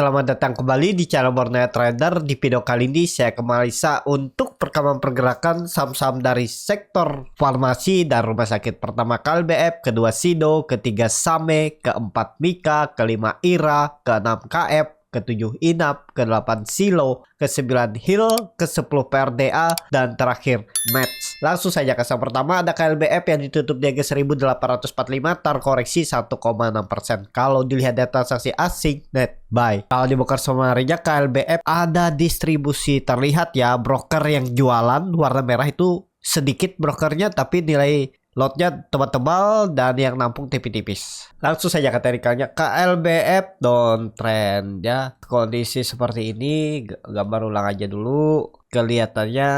Selamat datang kembali di channel Borneo Trader. Di video kali ini saya kembali untuk perkembangan pergerakan saham-saham dari sektor farmasi dan rumah sakit. Pertama KLBF, kedua Sido, ketiga Same, keempat Mika, kelima Ira, keenam KF, ke-7 Inap, ke-8 Silo, ke-9 Hill, ke-10 PRDA, dan terakhir Match. Langsung saja ke saham pertama ada KLBF yang ditutup di harga 1845, terkoreksi 1,6%. Kalau dilihat data transaksi asing, net buy. Kalau dibuka sama harinya KLBF ada distribusi terlihat ya, broker yang jualan warna merah itu sedikit brokernya tapi nilai lotnya tebal-tebal dan yang nampung tipis-tipis. Langsung saja ke teknikalnya KLBF downtrend ya. Kondisi seperti ini gambar ulang aja dulu. Kelihatannya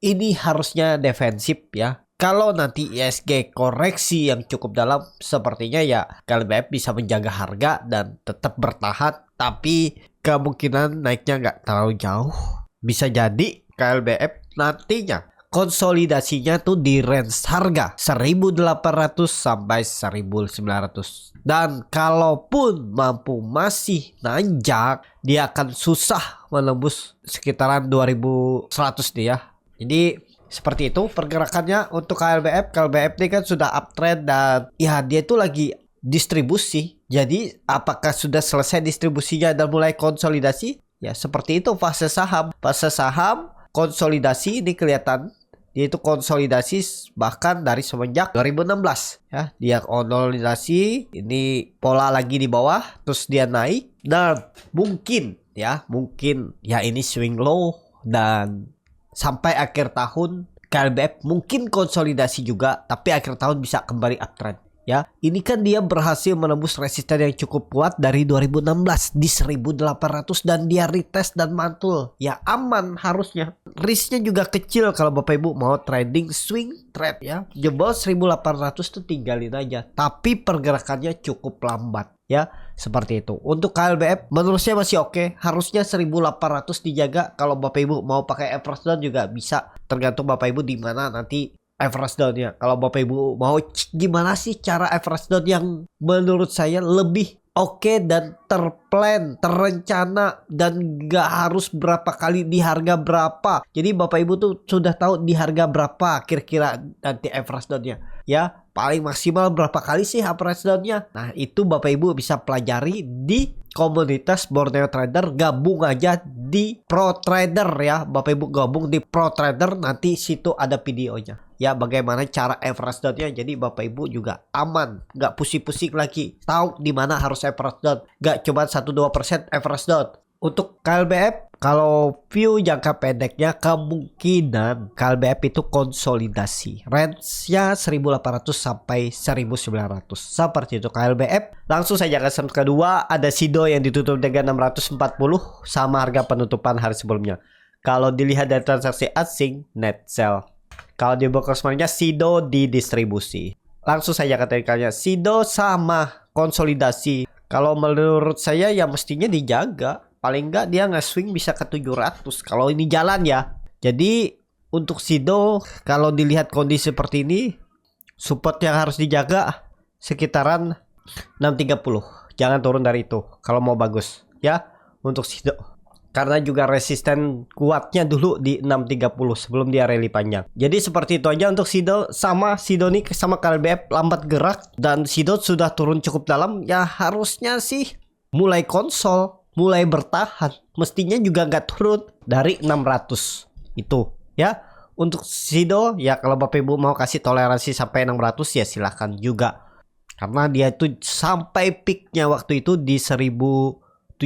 ini harusnya defensif ya. Kalau nanti ISG koreksi yang cukup dalam, sepertinya ya KLBF bisa menjaga harga dan tetap bertahan. Tapi kemungkinan naiknya nggak terlalu jauh. Bisa jadi KLBF nantinya konsolidasinya tuh di range harga 1800 sampai 1900. Dan kalaupun mampu masih nanjak, dia akan susah menembus sekitaran 2100 nih ya. Jadi seperti itu pergerakannya untuk KLBF. KLBF ini kan sudah uptrend dan ya dia tuh lagi distribusi. Jadi apakah sudah selesai distribusinya dan mulai konsolidasi? Ya seperti itu fase saham. Fase saham konsolidasi ini kelihatan. Dia itu konsolidasi bahkan dari semenjak 2016 ya. Dia konsolidasi, ini pola lagi di bawah terus dia naik dan mungkin ya ini swing low dan sampai akhir tahun KLBF mungkin konsolidasi juga tapi akhir tahun bisa kembali uptrend. Ya, ini kan dia berhasil menembus resisten yang cukup kuat dari 2016 di 1800 dan dia retest dan mantul. Ya aman harusnya. Risknya juga kecil kalau Bapak Ibu mau trading swing trade ya. Jebol 1800 tuh tinggalin aja. Tapi pergerakannya cukup lambat ya. Seperti itu. Untuk KLBF menurut saya masih oke. Harusnya 1800 dijaga. Kalau Bapak Ibu mau pakai average down juga bisa. Tergantung Bapak Ibu di mana nanti average down-nya. Kalau Bapak Ibu mau gimana sih cara average down yang menurut saya lebih oke dan terplan, terencana dan gak harus berapa kali di harga berapa. Jadi Bapak Ibu tuh sudah tahu di harga berapa kira-kira nanti average down-nya. Ya, paling maksimal berapa kali sih average down-nya. Nah, itu Bapak Ibu bisa pelajari di komunitas Borneo Trader. Gabung aja di Pro Trader ya. Bapak Ibu gabung di Pro Trader, nanti situ ada videonya. Ya, bagaimana cara average down-nya. Jadi Bapak Ibu juga aman, nggak pusing-pusing lagi. Tahu di mana harus average down. Nggak cuma 1-2% average down. Untuk KLBF, kalau view jangka pendeknya kemungkinan KLBF itu konsolidasi. Range-nya 1800 sampai 1900. Seperti itu KLBF. Langsung saja ke saham kedua ada Sido yang ditutup dengan 640 sama harga penutupan hari sebelumnya. Kalau dilihat dari transaksi asing, net sell. Kalau di box semuanya Sido di distribusi. Langsung saja ke teknikalnya. Sido sama konsolidasi. Kalau menurut saya ya mestinya dijaga. Paling enggak dia nge-swing bisa ke 700 kalau ini jalan ya. Jadi untuk Sido kalau dilihat kondisi seperti ini, support yang harus dijaga sekitaran 630. Jangan turun dari itu kalau mau bagus ya untuk Sido. Karena juga resisten kuatnya dulu di 630 sebelum dia rally panjang. Jadi seperti itu aja untuk Sido. Sama Sido nih sama KLBF lambat gerak dan Sido sudah turun cukup dalam. Ya harusnya sih mulai mulai bertahan. Mestinya juga nggak turun dari 600 itu ya. Untuk Sido ya kalau Bapak Ibu mau kasih toleransi sampai 600 ya silahkan juga. Karena dia itu sampai peaknya waktu itu di 1075.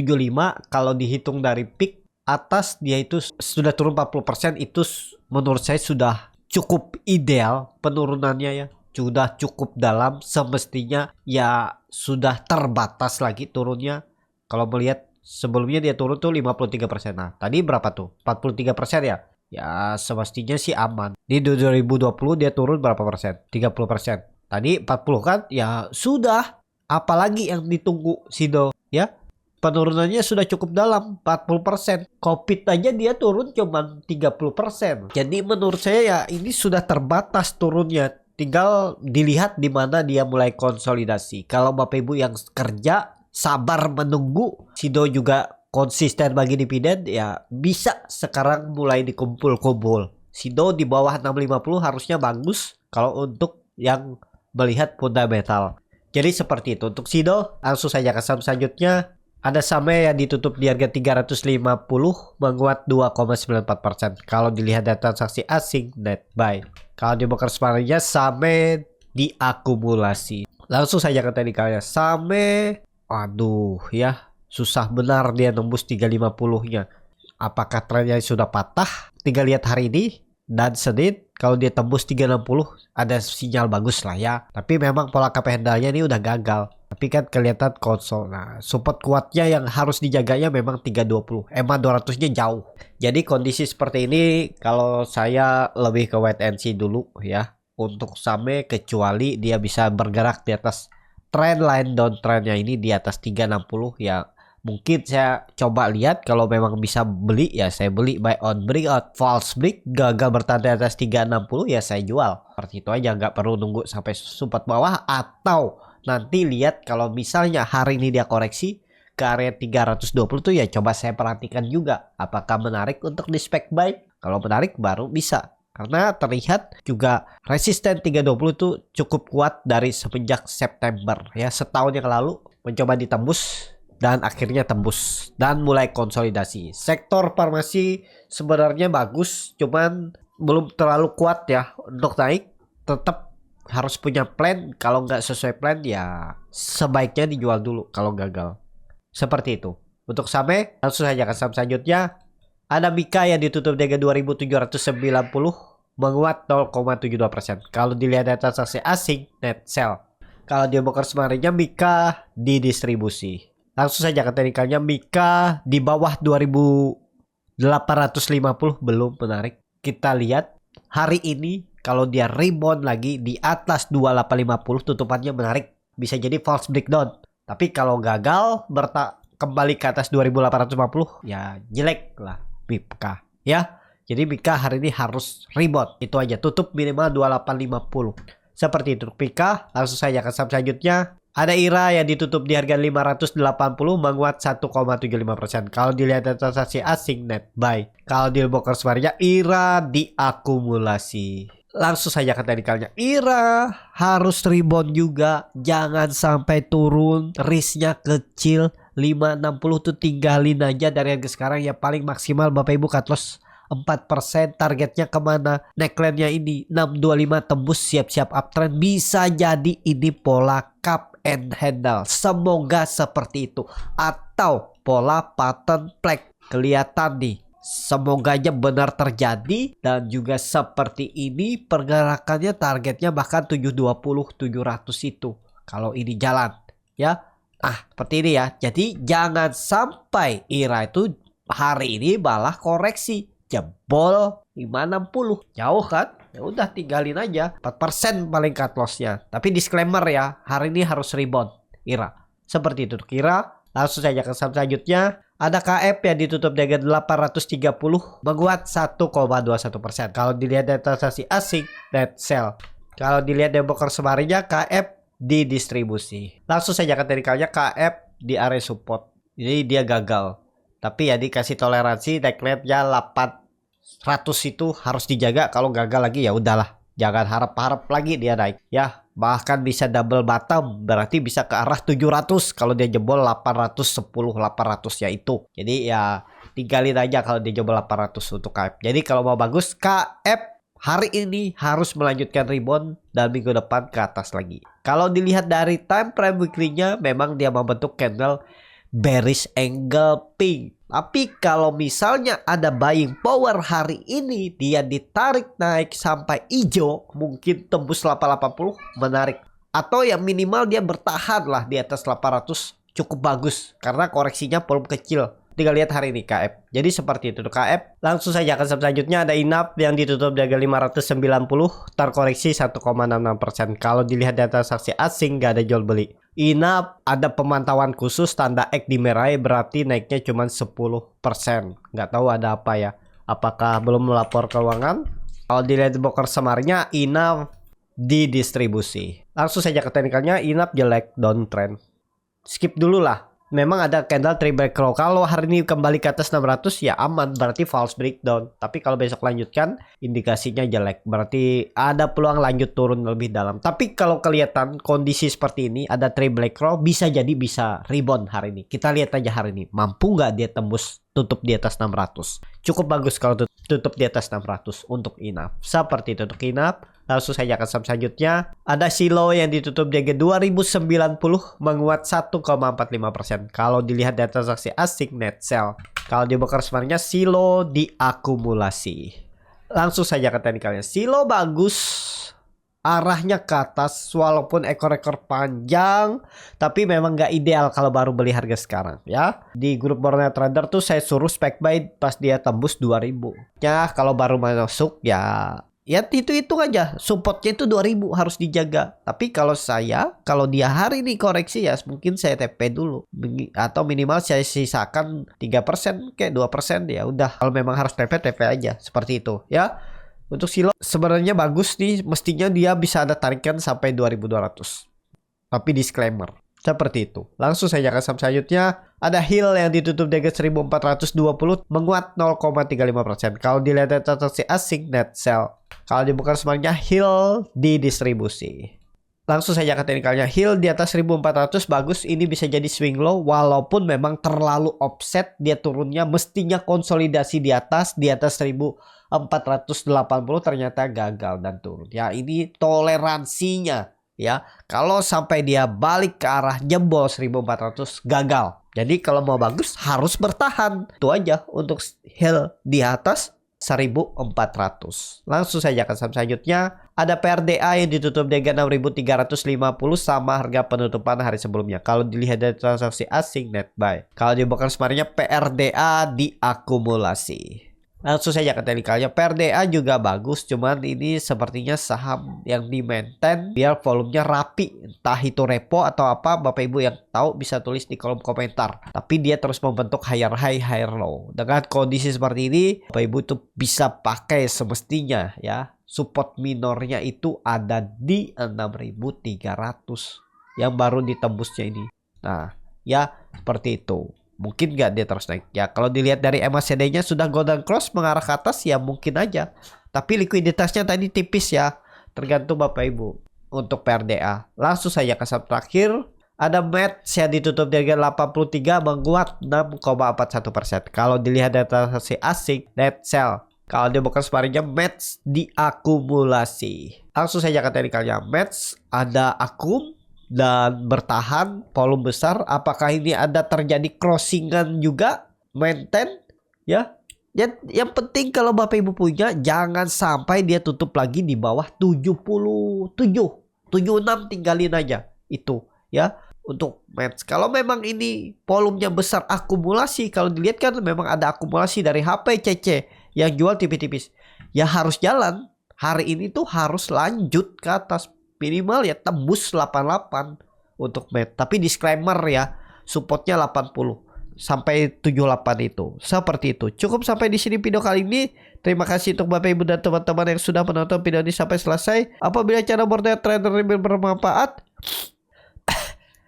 Kalau dihitung dari peak atas dia itu sudah turun 40%. Itu menurut saya sudah cukup ideal penurunannya ya. Sudah cukup dalam, semestinya ya sudah terbatas lagi turunnya. Kalau melihat sebelumnya dia turun tuh 53%. Nah, tadi berapa tuh? 43% ya? Ya, semestinya sih aman. Di 2020 dia turun berapa persen? 30%. Tadi 40 kan? Ya, sudah. Apalagi yang ditunggu Sido, ya? Penurunannya sudah cukup dalam, 40%. Covid aja dia turun cuma 30%. Jadi menurut saya ya ini sudah terbatas turunnya. Tinggal dilihat di mana dia mulai konsolidasi. Kalau Bapak Ibu yang kerja sabar menunggu, Sido juga konsisten bagi dividen, ya bisa sekarang mulai dikumpul-kumpul. Sido di bawah 650 harusnya bagus kalau untuk yang melihat fundamental. Jadi seperti itu untuk Sido. Langsung saja ke saham selanjutnya. Ada Same yang ditutup di harga 350 menguat 2,94%. Kalau dilihat data transaksi asing net buy. Kalau di broker sebenarnya Same diakumulasi. Langsung saja ke teknikalnya. Same, aduh ya, susah benar dia nembus 350-nya. Apakah trennya sudah patah? Tinggal lihat hari ini dan Senin. Kalau dia tembus 360 ada sinyal bagus lah ya. Tapi memang pola KP-nya ini udah gagal. Tapi kan kelihatan konsol. Nah, support kuatnya yang harus dijaganya memang 320. EMA 200-nya jauh. Jadi kondisi seperti ini kalau saya lebih ke wait and see dulu ya. Untuk Same kecuali dia bisa bergerak di atas trend line downtrendnya ini di atas 360 ya. Mungkin saya coba lihat kalau memang bisa beli ya saya beli, buy on breakout, false break gagal bertahan di atas 360 ya saya jual. Seperti itu aja, nggak perlu nunggu sampai support bawah, atau nanti lihat kalau misalnya hari ini dia koreksi ke area 320 tuh ya coba saya perhatikan juga apakah menarik untuk di spec buy. Kalau menarik baru bisa. Karena terlihat juga resisten 320 itu cukup kuat dari semenjak September ya, setahun yang lalu mencoba ditembus dan akhirnya tembus dan mulai konsolidasi. Sektor farmasi sebenarnya bagus, cuman belum terlalu kuat ya untuk naik. Tetap harus punya plan. Kalau nggak sesuai plan ya sebaiknya dijual dulu kalau gagal. Seperti itu. Untuk Same, langsung saja ke saham selanjutnya. Ada Mika yang ditutup di harga 2.790 menguat 0,72%. Kalau dilihat data transaksi asing net sell. Kalau di broker sebenarnya Mika didistribusi. Langsung saja ke teknikalnya. Mika di bawah 2850 belum menarik. Kita lihat hari ini kalau dia rebound lagi di atas 2850 tutupannya menarik. Bisa jadi false breakdown. Tapi kalau gagal kembali ke atas 2850 ya jelek lah Mika ya. Jadi Mika hari ini harus rebound. Itu aja, tutup minimal 2850. Seperti itu Mika. Langsung saja ke saham selanjutnya. Ada IRA yang ditutup di harga 580 menguat 1,75%. Kalau dilihat transaksi asing net buy. Kalau di broker sebenarnya IRA diakumulasi. Langsung saja ke teknikalnya. IRA harus rebound juga. Jangan sampai turun. Risknya kecil. 560 tuh tinggalin aja dari harga sekarang ya, paling maksimal Bapak Ibu cut loss 4%. Targetnya kemana? Neckline-nya ini 625 tembus, siap-siap uptrend. Bisa jadi ini pola cup and handle. Semoga seperti itu. Atau pola pattern flag. Kelihatan nih. Semoga aja benar terjadi. Dan juga seperti ini pergerakannya, targetnya bahkan 720, 700 itu. Kalau ini jalan ya. Seperti ini ya. Jadi jangan sampai IRA itu hari ini malah koreksi. Jebol 560. Jauh kan? Ya udah tinggalin aja. 4% paling cut lossnya. Tapi disclaimer ya, hari ini harus rebound IRA. Seperti itu IRA. Langsung saja ke saham selanjutnya. Ada KF yang ditutup di harga 830 menguat 1,21%. Kalau dilihat dari transaksi asing net sell. Kalau dilihat dari broker sebenarnya KF didistribusi. Langsung saja ke teknikalnya. KF di area support. Jadi dia gagal. Tapi ya dikasih toleransi, neckline ya 800 itu harus dijaga. Kalau gagal lagi ya udahlah, jangan harap-harap lagi dia naik ya. Bahkan bisa double bottom, berarti bisa ke arah 700 kalau dia jebol 810, 800 ya itu. Jadi ya tinggalin aja kalau dia jebol 800 untuk KF. Jadi kalau mau bagus, KF hari ini harus melanjutkan rebound dan minggu depan ke atas lagi. Kalau dilihat dari time frame weekly-nya, memang dia membentuk candle bearish angle pink. Tapi kalau misalnya ada buying power hari ini, dia ditarik naik sampai hijau, mungkin tembus 880 menarik. Atau yang minimal dia bertahan lah di atas 800, cukup bagus karena koreksinya belum kecil. Tinggal lihat hari ini KF. Jadi seperti itu KF. Langsung saja ke saham selanjutnya. Ada INAP yang ditutup di harga 590, terkoreksi 1,66%. Kalau dilihat data transaksi asing gak ada jual beli. INAP ada pemantauan khusus, tanda X dimerahi, berarti naiknya cuma 10%. Nggak tahu ada apa ya. Apakah belum melapor keuangan? Kalau dilihat broker semarnya, INAP didistribusi. Langsung saja ke teknikalnya. INAP jelek, downtrend. Skip dulu lah. memang ada candle triple crow. Kalau hari ini kembali ke atas 600 ya aman, berarti false breakdown. Tapi kalau besok lanjutkan, indikasinya jelek, berarti ada peluang lanjut turun lebih dalam. Tapi kalau kelihatan kondisi seperti ini, ada triple crow, bisa jadi bisa rebound hari ini. Kita lihat aja hari ini, mampu nggak dia tembus tutup di atas 600. Cukup bagus kalau tutup di atas 600 untuk inap. Seperti itu untuk inap. Langsung saja ke saham selanjutnya. Ada Silo yang ditutup di 2090 menguat 1,45%. Kalau dilihat dari transaksi asing net sell. Kalau di broker sebenarnya Silo diakumulasi. Langsung saja ke teknikalnya. Silo bagus. Arahnya ke atas walaupun ekor-ekor panjang, tapi memang nggak ideal kalau baru beli harga sekarang ya. Di grup Borneo Trader tuh saya suruh spec buy pas dia tembus 2000. Ya kalau baru masuk ya itu aja, supportnya itu 2000 harus dijaga. Tapi kalau dia hari ini koreksi ya mungkin saya TP dulu, atau minimal saya sisakan 3% kayak 2% ya udah. Kalau memang harus TP aja seperti itu ya. Untuk Silo sebenarnya bagus nih, mestinya dia bisa ada tarikan sampai 2200. Tapi disclaimer seperti itu. Langsung saja ke saham selanjutnya. Ada Hill yang ditutup di 1420 menguat 0,35%. Kalau dilihat dari transaksi asing net sell. Kalau dibuka semuanya Hill didistribusi. Langsung saja ke teknikalnya. Hill di atas 1400 bagus. Ini bisa jadi swing low walaupun memang terlalu offset dia turunnya. Mestinya konsolidasi di atas 1480 ternyata gagal dan turun. Ya ini toleransinya. Ya, kalau sampai dia balik ke arah jebol 1400 gagal. Jadi kalau mau bagus harus bertahan. Itu aja untuk Hill di atas 1400. Langsung saja ke saham selanjutnya. Ada PRDA yang ditutup di 6350 sama harga penutupan hari sebelumnya. Kalau dilihat dari transaksi asing net buy. Kalau di broker sebenarnya PRDA diakumulasi. Langsung saja ke teknikalnya. PRDA juga bagus, cuman ini sepertinya saham yang di maintain biar volumenya rapi. Entah itu repo atau apa, Bapak Ibu yang tahu bisa tulis di kolom komentar. Tapi dia terus membentuk higher high, higher low. Dengan kondisi seperti ini, Bapak Ibu tuh bisa pakai semestinya ya. Support minornya itu ada di 6300 yang baru ditembusnya ini. Nah, ya seperti itu. Mungkin nggak dia terus naik ya. Kalau dilihat dari MACD-nya sudah golden cross mengarah ke atas ya mungkin aja. Tapi likuiditasnya tadi tipis ya. Tergantung Bapak Ibu untuk PRDA. Langsung saja ke saham terakhir. Ada METS yang ditutup di harga 83 menguat 6,41%. Kalau dilihat dari transaksi asing net sell. Kalau dia bukan separingnya METS diakumulasi. Langsung saja ke teknikalnya. METS ada akum dan bertahan volume besar. Apakah ini ada terjadi crossingan juga, maintain ya. Yang penting kalau Bapak Ibu punya jangan sampai dia tutup lagi di bawah 76 tinggalin aja itu ya untuk match. Kalau memang ini volumenya besar akumulasi, kalau dilihat kan memang ada akumulasi dari HPCC yang jual tipis-tipis ya harus jalan. Hari ini tuh harus lanjut ke atas. Minimal ya tembus 88 untuk MET. Tapi disclaimer ya, supportnya 80 sampai 78 itu. Seperti itu. Cukup sampai di sini video kali ini. Terima kasih untuk Bapak Ibu dan teman-teman yang sudah menonton video ini sampai selesai. Apabila cara Borneo Trader ini bermanfaat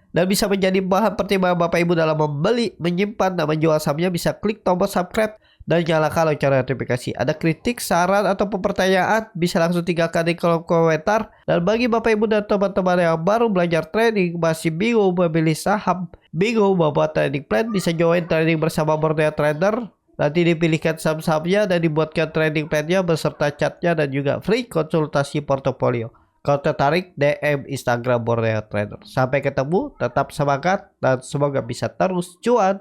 dan bisa menjadi bahan pertimbangan Bapak Ibu dalam membeli, menyimpan, dan menjual sahamnya, bisa klik tombol subscribe dan nyalakan lonceng notifikasi. Ada kritik, saran, atau pertanyaan bisa langsung tinggalkan di kolom komentar. Dan bagi Bapak Ibu dan teman-teman yang baru belajar trading, masih bingung memilih saham, bingung membuat trading plan, bisa join trading bersama Borneo Trader. Nanti dipilihkan saham-sahamnya dan dibuatkan trading plan-nya beserta chatnya dan juga free konsultasi portofolio. Kalau tertarik, DM Instagram Borneo Trader. Sampai ketemu, tetap semangat dan semoga bisa terus cuan.